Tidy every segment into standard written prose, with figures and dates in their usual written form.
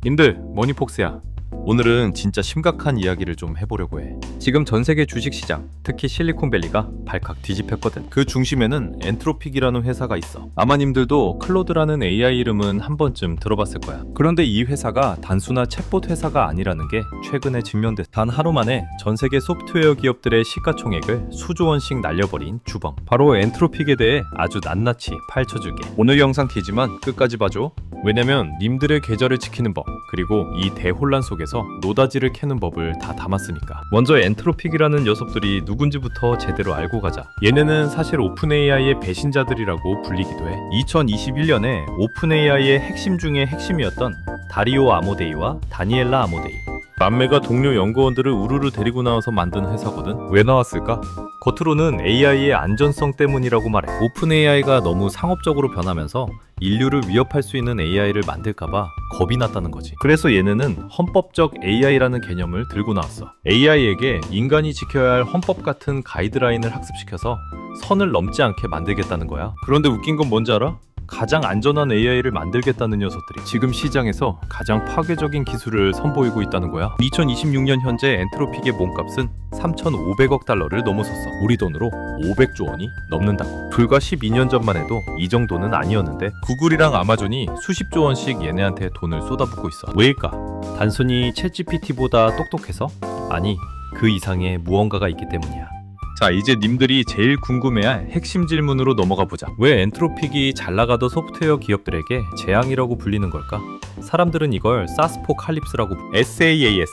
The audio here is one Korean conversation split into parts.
님들, 머니폭스야. 오늘은 진짜 심각한 이야기를 좀 해보려고 해. 지금 전 세계 주식시장, 특히 실리콘밸리가 발칵 뒤집혔거든. 그 중심에는 엔트로픽이라는 회사가 있어. 아마 님들도 클로드라는 AI 이름은 한 번쯤 들어봤을 거야. 그런데 이 회사가 단순한 챗봇 회사가 아니라는 게 최근에 증명됐어. 단 하루 만에 전 세계 소프트웨어 기업들의 시가총액을 수조 원씩 날려버린 주범. 바로 엔트로픽에 대해 아주 낱낱이 파헤쳐줄게. 오늘 영상 길지만 끝까지 봐줘. 왜냐면 님들의 계좌를 지키는 법, 그리고 이 대혼란 속에서 노다지를 캐는 법을 다 담았으니까. 먼저 엔트로픽이라는 녀석들이 누군지부터 제대로 알고 가자. 얘네는 사실 오픈 AI의 배신자들이라고 불리기도 해. 2021년에 오픈 AI의 핵심 중에 핵심이었던 다리오 아모데이와 다니엘라 아모데이, 만메가 동료 연구원들을 우르르 데리고 나와서 만든 회사거든. 왜 나왔을까? 겉으로는 AI의 안전성 때문이라고 말해. 오픈 AI가 너무 상업적으로 변하면서 인류를 위협할 수 있는 AI를 만들까봐 겁이 났다는 거지. 그래서 얘네는 헌법적 AI라는 개념을 들고 나왔어. AI에게 인간이 지켜야 할 헌법 같은 가이드라인을 학습시켜서 선을 넘지 않게 만들겠다는 거야. 그런데 웃긴 건 뭔지 알아? 가장 안전한 AI를 만들겠다는 녀석들이 지금 시장에서 가장 파괴적인 기술을 선보이고 있다는 거야. 2026년 현재 엔트로픽의 몸값은 3,500억 달러를 넘어섰어. 우리 돈으로 500조 원이 넘는다고. 불과 12년 전만 해도 이 정도는 아니었는데 구글이랑 아마존이 수십조 원씩 얘네한테 돈을 쏟아붓고 있어. 왜일까? 단순히 챗GPT보다 똑똑해서? 아니, 그 이상의 무언가가 있기 때문이야. 자, 이제 님들이 제일 궁금해할 핵심 질문으로 넘어가 보자. 왜 엔트로픽이 잘 나가던 소프트웨어 기업들에게 재앙이라고 불리는 걸까? 사람들은 이걸 사스포칼립스라고 SaaS,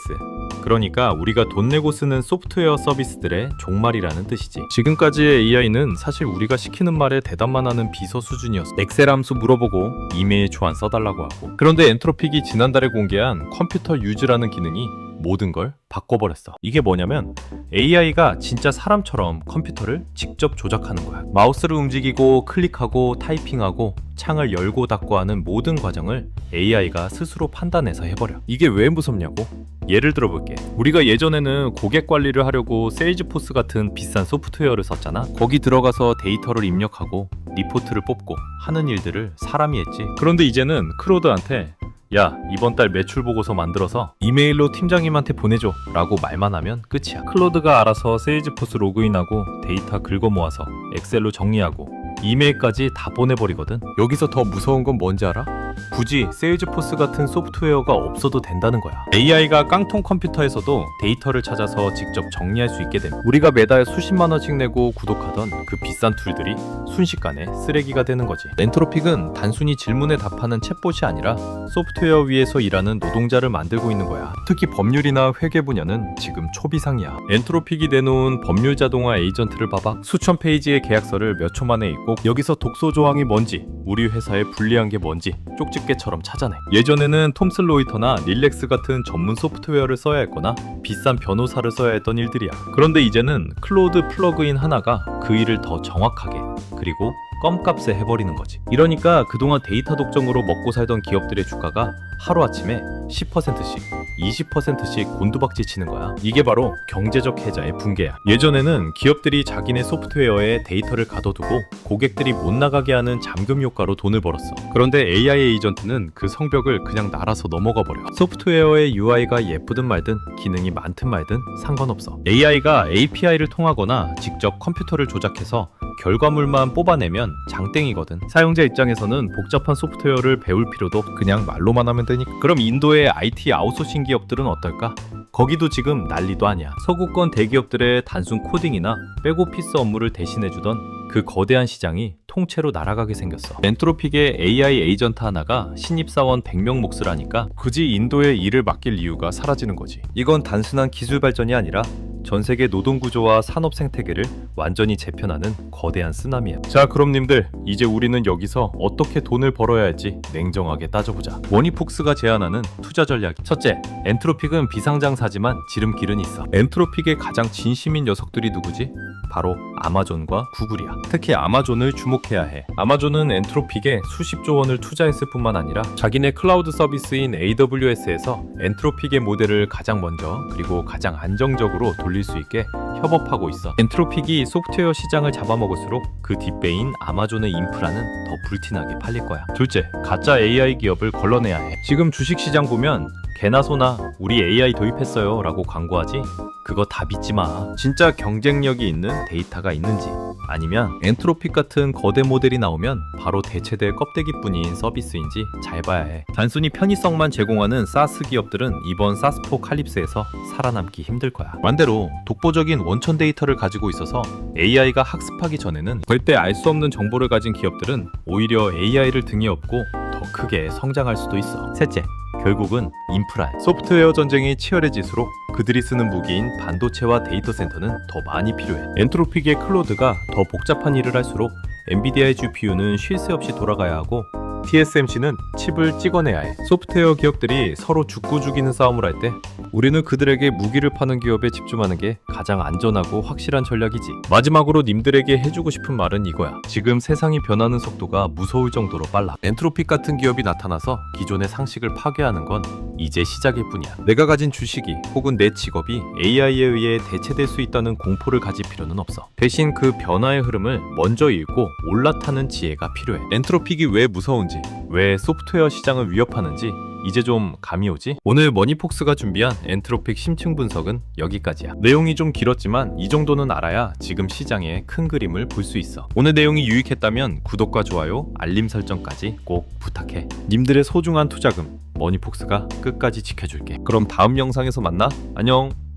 그러니까 우리가 돈 내고 쓰는 소프트웨어 서비스들의 종말이라는 뜻이지. 지금까지의 AI는 사실 우리가 시키는 말에 대답만 하는 비서 수준이었어. 엑셀 함수 물어보고 이메일 초안 써달라고 하고. 그런데 엔트로픽이 지난달에 공개한 컴퓨터 유즈라는 기능이 모든 걸 바꿔버렸어. 이게 뭐냐면 AI가 진짜 사람처럼 컴퓨터를 직접 조작하는 거야. 마우스를 움직이고 클릭하고 타이핑하고 창을 열고 닫고 하는 모든 과정을 AI가 스스로 판단해서 해버려. 이게 왜 무섭냐고? 예를 들어볼게. 우리가 예전에는 고객 관리를 하려고 세일즈포스 같은 비싼 소프트웨어를 썼잖아. 거기 들어가서 데이터를 입력하고 리포트를 뽑고 하는 일들을 사람이 했지. 그런데 이제는 클로드한테 야, 이번 달 매출 보고서 만들어서 이메일로 팀장님한테 보내줘 라고 말만 하면 끝이야. 클로드가 알아서 세일즈포스 로그인하고 데이터 긁어 모아서 엑셀로 정리하고 이메일까지 다 보내버리거든. 여기서 더 무서운 건 뭔지 알아? 굳이 세일즈포스 같은 소프트웨어가 없어도 된다는 거야. AI가 깡통 컴퓨터에서도 데이터를 찾아서 직접 정리할 수 있게 되면 우리가 매달 수십만 원씩 내고 구독하던 그 비싼 툴들이 순식간에 쓰레기가 되는 거지. 엔트로픽은 단순히 질문에 답하는 챗봇이 아니라 소프트웨어 위에서 일하는 노동자를 만들고 있는 거야. 특히 법률이나 회계 분야는 지금 초비상이야. 엔트로픽이 내놓은 법률 자동화 에이전트를 봐봐. 수천 페이지의 계약서를 몇 초 만에 읽고 여기서 독소 조항이 뭔지, 우리 회사에 불리한 게 뭔지 쪽집게처럼 찾아내. 예전에는 톰슨 로이터나 릴렉스 같은 전문 소프트웨어를 써야 했거나 비싼 변호사를 써야 했던 일들이야. 그런데 이제는 클로드 플러그인 하나가 그 일을 더 정확하게, 그리고 껌값에 해버리는 거지. 이러니까 그동안 데이터 독점으로 먹고 살던 기업들의 주가가 하루아침에 10%씩, 20%씩 곤두박질 치는 거야. 이게 바로 경제적 해자의 붕괴야. 예전에는 기업들이 자기네 소프트웨어에 데이터를 가둬두고 고객들이 못 나가게 하는 잠금 효과로 돈을 벌었어. 그런데 AI 에이전트는 그 성벽을 그냥 날아서 넘어가 버려. 소프트웨어의 UI가 예쁘든 말든 기능이 많든 말든 상관없어. AI가 API를 통하거나 직접 컴퓨터를 조작해서 결과물만 뽑아내면 장땡이거든. 사용자 입장에서는 복잡한 소프트웨어를 배울 필요도 그냥 말로만 하면 되니까. 그럼 인도의 IT 아웃소싱 기업들은 어떨까? 거기도 지금 난리도 아니야. 서구권 대기업들의 단순 코딩이나 백오피스 업무를 대신해주던 그 거대한 시장이 통째로 날아가게 생겼어. 엔트로픽의 AI 에이전트 하나가 신입사원 100명 몫을 하니까 굳이 인도에 일을 맡길 이유가 사라지는 거지. 이건 단순한 기술 발전이 아니라 전 세계 노동 구조와 산업 생태계를 완전히 재편하는 거대한 쓰나미야. 자, 그럼 님들, 이제 우리는 여기서 어떻게 돈을 벌어야 할지 냉정하게 따져보자. 머니폭스가 제안하는 투자 전략. 첫째, 엔트로픽은 비상장사지만 지름길은 있어. 엔트로픽의 가장 진심인 녀석들이 누구지? 바로 아마존과 구글이야. 특히 아마존을 주목해야 해. 아마존은 엔트로픽에 수십조 원을 투자했을 뿐만 아니라 자기네 클라우드 서비스인 AWS에서 엔트로픽의 모델을 가장 먼저 그리고 가장 안정적으로 돌릴 수 있게 협업하고 있어. 엔트로픽이 소프트웨어 시장을 잡아먹을수록 그 뒷배인 아마존의 인프라는 더 불티나게 팔릴 거야. 둘째, 가짜 AI 기업을 걸러내야 해. 지금 주식시장 보면 개나 소나 우리 AI 도입했어요 라고 광고하지? 그거 다 믿지 마. 진짜 경쟁력이 있는 데이터가 있는지, 아니면 엔트로픽 같은 거대 모델이 나오면 바로 대체될 껍데기뿐인 서비스인지 잘 봐야 해. 단순히 편의성만 제공하는 사스 기업들은 이번 사스포칼립스에서 살아남기 힘들 거야. 반대로 독보적인 원천 데이터를 가지고 있어서 AI가 학습하기 전에는 절대 알 수 없는 정보를 가진 기업들은 오히려 AI를 등에 업고 더 크게 성장할 수도 있어. 셋째, 결국은 인프라. 소프트웨어 전쟁이 치열해질수록 그들이 쓰는 무기인 반도체와 데이터 센터는 더 많이 필요해. 엔트로픽의 클로드가 더 복잡한 일을 할수록 엔비디아의 GPU는 쉴 새 없이 돌아가야 하고 TSMC는 칩을 찍어내야 해. 소프트웨어 기업들이 서로 죽고 죽이는 싸움을 할 때 우리는 그들에게 무기를 파는 기업에 집중하는 게 가장 안전하고 확실한 전략이지. 마지막으로 님들에게 해주고 싶은 말은 이거야. 지금 세상이 변하는 속도가 무서울 정도로 빨라. 엔트로픽 같은 기업이 나타나서 기존의 상식을 파괴하는 건 이제 시작일 뿐이야. 내가 가진 주식이 혹은 내 직업이 AI에 의해 대체될 수 있다는 공포를 가질 필요는 없어. 대신 그 변화의 흐름을 먼저 읽고 올라타는 지혜가 필요해. 엔트로픽이 왜 무서운지, 왜 소프트웨어 시장을 위협하는지 이제 좀 감이 오지? 오늘 머니폭스가 준비한 엔트로픽 심층 분석은 여기까지야. 내용이 좀 길었지만 이 정도는 알아야 지금 시장의 큰 그림을 볼 수 있어. 오늘 내용이 유익했다면 구독과 좋아요, 알림 설정까지 꼭 부탁해. 님들의 소중한 투자금 머니폭스가 끝까지 지켜줄게. 그럼 다음 영상에서 만나. 안녕.